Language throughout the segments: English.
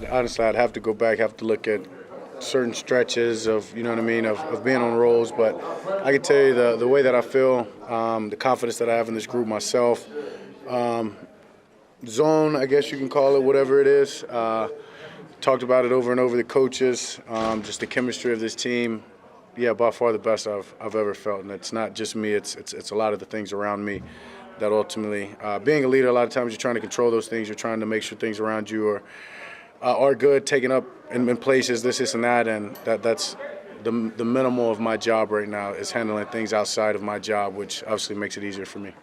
Honestly, I'd have to go back, have to look at certain stretches of, you know what I mean, of being on rolls. But I can tell you the way that I feel, the confidence that I have in this group myself, zone, I guess you can call it, whatever it is. Talked about it over and over, the coaches, just the chemistry of this team. Yeah, by far the best I've ever felt. And it's not just me, it's a lot of the things around me that ultimately, being a leader, a lot of times you're trying to control those things. You're trying to make sure things around you are good, taken up in places, this, and that. And that's the minimal of my job right now is handling things outside of my job, which obviously makes it easier for me.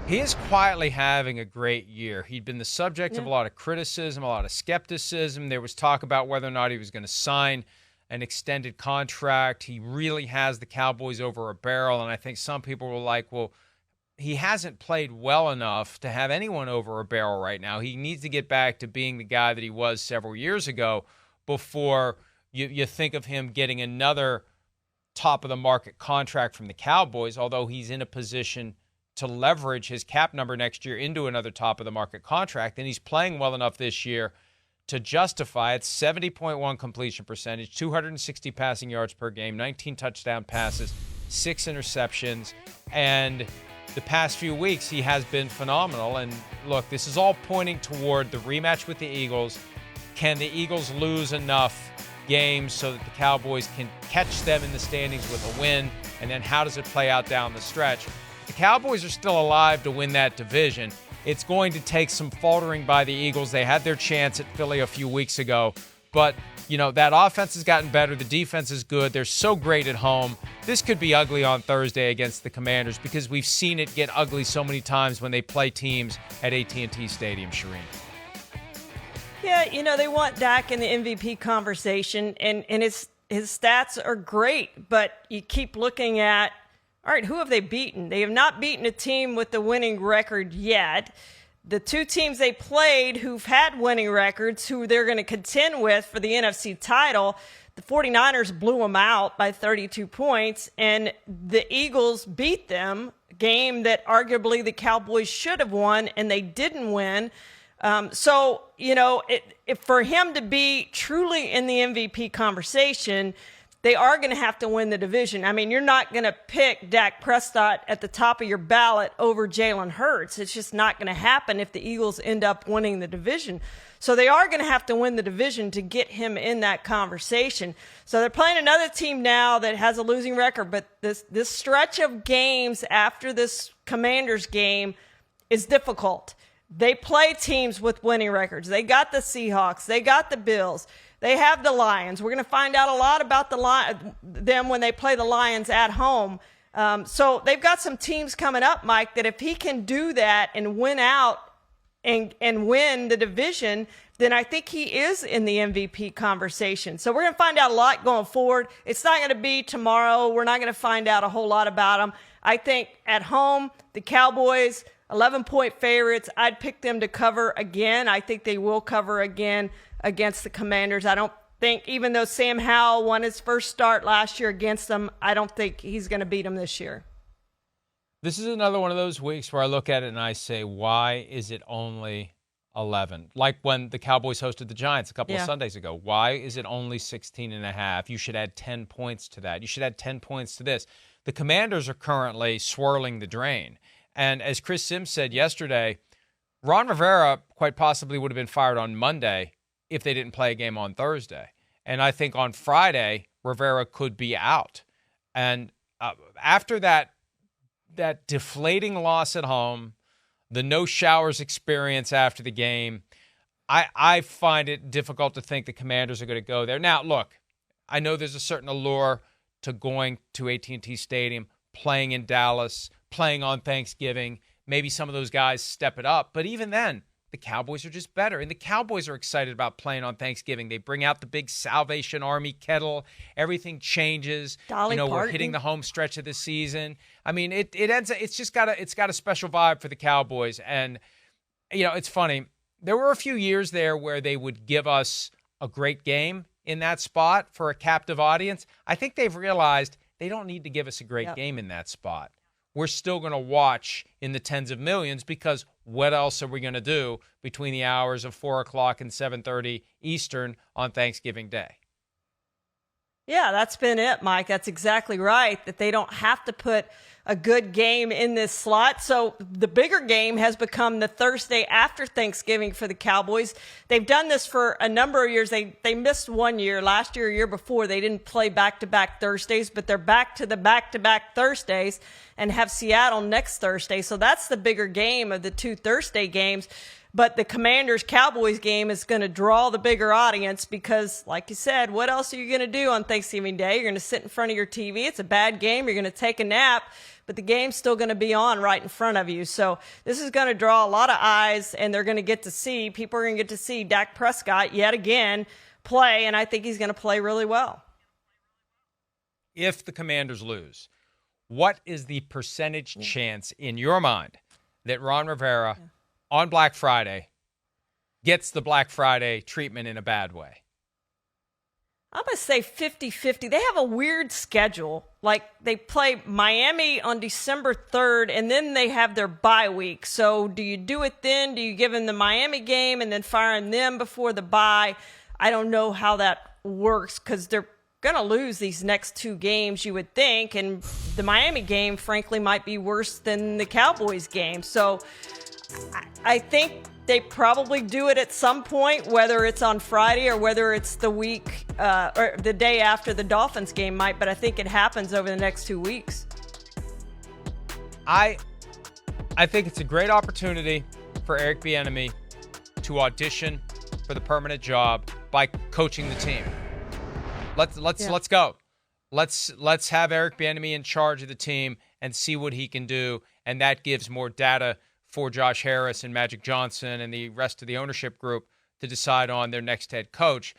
He is quietly having a great year. He'd been the subject of a lot of criticism, a lot of skepticism. There was talk about whether or not he was going to sign an extended contract. He really has the Cowboys over a barrel, and I think some people were like, well, he hasn't played well enough to have anyone over a barrel right now. He needs to get back to being the guy that he was several years ago before you think of him getting another top-of-the-market contract from the Cowboys, although he's in a position to leverage his cap number next year into another top-of-the-market contract, and he's playing well enough this year to justify it. 70.1 completion percentage, 260 passing yards per game, 19 touchdown passes, 6 interceptions, and the past few weeks he has been phenomenal. And look, this is all pointing toward the rematch with the Eagles. Can the Eagles lose enough games so that the Cowboys can catch them in the standings with a win? And then how does it play out down the stretch? The Cowboys are still alive to win that division. It's going to take some faltering by the Eagles. They had their chance at Philly a few weeks ago. But, that offense has gotten better. The defense is good. They're so great at home. This could be ugly on Thursday against the Commanders because we've seen it get ugly so many times when they play teams at AT&T Stadium, Charean. Yeah, they want Dak in the MVP conversation, and his stats are great. But you keep looking at, all right, who have they beaten? They have not beaten a team with the winning record yet. The two teams they played who've had winning records, who they're going to contend with for the NFC title, the 49ers blew them out by 32 points, and the Eagles beat them, a game that arguably the Cowboys should have won, and they didn't win. So, for him to be truly in the MVP conversation, they are going to have to win the division. I mean, you're not going to pick Dak Prescott at the top of your ballot over Jalen Hurts. It's just not going to happen if the Eagles end up winning the division. So they are going to have to win the division to get him in that conversation. So they're playing another team now that has a losing record, but this stretch of games after this Commanders game is difficult. They play teams with winning records. They got the Seahawks. They got the Bills. They have the Lions. We're going to find out a lot about them when they play the Lions at home. So they've got some teams coming up, Mike, that if he can do that and win out and win the division, then I think he is in the MVP conversation. So we're going to find out a lot going forward. It's not going to be tomorrow. We're not going to find out a whole lot about him. I think at home, the Cowboys, 11-point favorites, I'd pick them to cover again. I think they will cover again against the Commanders. I don't think, even though Sam Howell won his first start last year against them, I don't think he's going to beat them this year. This is another one of those weeks where I look at it and I say, why is it only 11? Like when the Cowboys hosted the Giants a couple of Sundays ago. Why is it only 16.5? You should add 10 points to that. You should add 10 points to this. The Commanders are currently swirling the drain. And as Chris Sims said yesterday, Ron Rivera quite possibly would have been fired on Monday if they didn't play a game on Thursday. And I think on Friday, Rivera could be out. And after that deflating loss at home, the no showers experience after the game, I find it difficult to think the Commanders are going to go there. Now, look, I know there's a certain allure to going to AT&T Stadium, playing in Dallas, playing on Thanksgiving. Maybe some of those guys step it up. But even then, the Cowboys are just better. And the Cowboys are excited about playing on Thanksgiving. They bring out the big Salvation Army kettle. Everything changes. Dolly Parton. We're hitting the home stretch of the season. I mean, it's got a special vibe for the Cowboys. And, it's funny. There were a few years there where they would give us a great game in that spot for a captive audience. I think they've realized they don't need to give us a great game in that spot. we're still going to watch in the tens of millions, because what else are we going to do between the hours of 4 o'clock and 7:30 Eastern on Thanksgiving Day? Yeah, that's been it, Mike. That's exactly right, that they don't have to put a good game in this slot. So the bigger game has become the Thursday after Thanksgiving for the Cowboys. They've done this for a number of years. They missed one year. Last year, a year before, they didn't play back-to-back Thursdays, but they're back to the back-to-back Thursdays and have Seattle next Thursday. So that's the bigger game of the two Thursday games. But the Commanders-Cowboys game is going to draw the bigger audience because, like you said, what else are you going to do on Thanksgiving Day? You're going to sit in front of your TV. It's a bad game. You're going to take a nap, but the game's still going to be on right in front of you. So this is going to draw a lot of eyes, and they're going to get to see, people are going to get to see Dak Prescott yet again play, and I think he's going to play really well. If the Commanders lose, what is the percentage chance in your mind that Ron Rivera on Black Friday gets the Black Friday treatment in a bad way? I'm going to say 50-50. They have a weird schedule. Like, they play Miami on December 3rd, and then they have their bye week. So do you do it then? Do you give them the Miami game and then fire them before the bye? I don't know how that works because they're going to lose these next two games, you would think. And the Miami game, frankly, might be worse than the Cowboys game. So I think they probably do it at some point, whether it's on Friday or whether it's the week or the day after the Dolphins game but I think it happens over the next 2 weeks. I think it's a great opportunity for Eric Bieniemy to audition for the permanent job by coaching the team. Let's go. Let's have Eric Bieniemy in charge of the team and see what he can do, and that gives more data for Josh Harris and Magic Johnson and the rest of the ownership group to decide on their next head coach.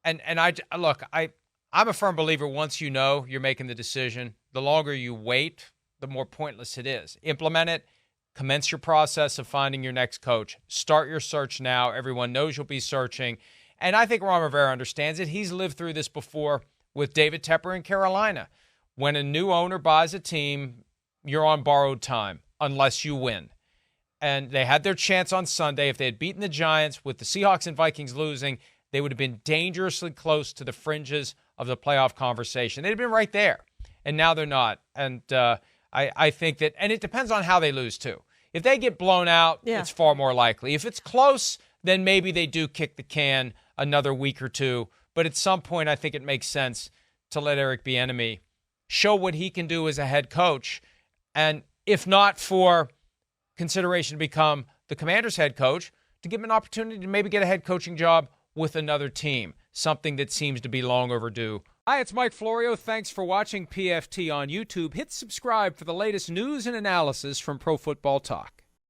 And I'm a firm believer, once you know you're making the decision, the longer you wait, the more pointless it is. Implement it. Commence your process of finding your next coach. Start your search now. Everyone knows you'll be searching. And I think Ron Rivera understands it. He's lived through this before with David Tepper in Carolina. When a new owner buys a team, you're on borrowed time unless you win. And they had their chance on Sunday. If they had beaten the Giants with the Seahawks and Vikings losing, they would have been dangerously close to the fringes of the playoff conversation. They'd have been right there. And now they're not. And I think that, and it depends on how they lose too. If they get blown out, it's far more likely. If it's close, then maybe they do kick the can another week or two. But at some point, I think it makes sense to let Eric Bieniemy show what he can do as a head coach. And if not for consideration to become the Commanders head coach, to give him an opportunity to maybe get a head coaching job with another team, something that seems to be long overdue. Hi, it's Mike Florio. Thanks for watching PFT on YouTube. Hit subscribe for the latest news and analysis from Pro Football Talk.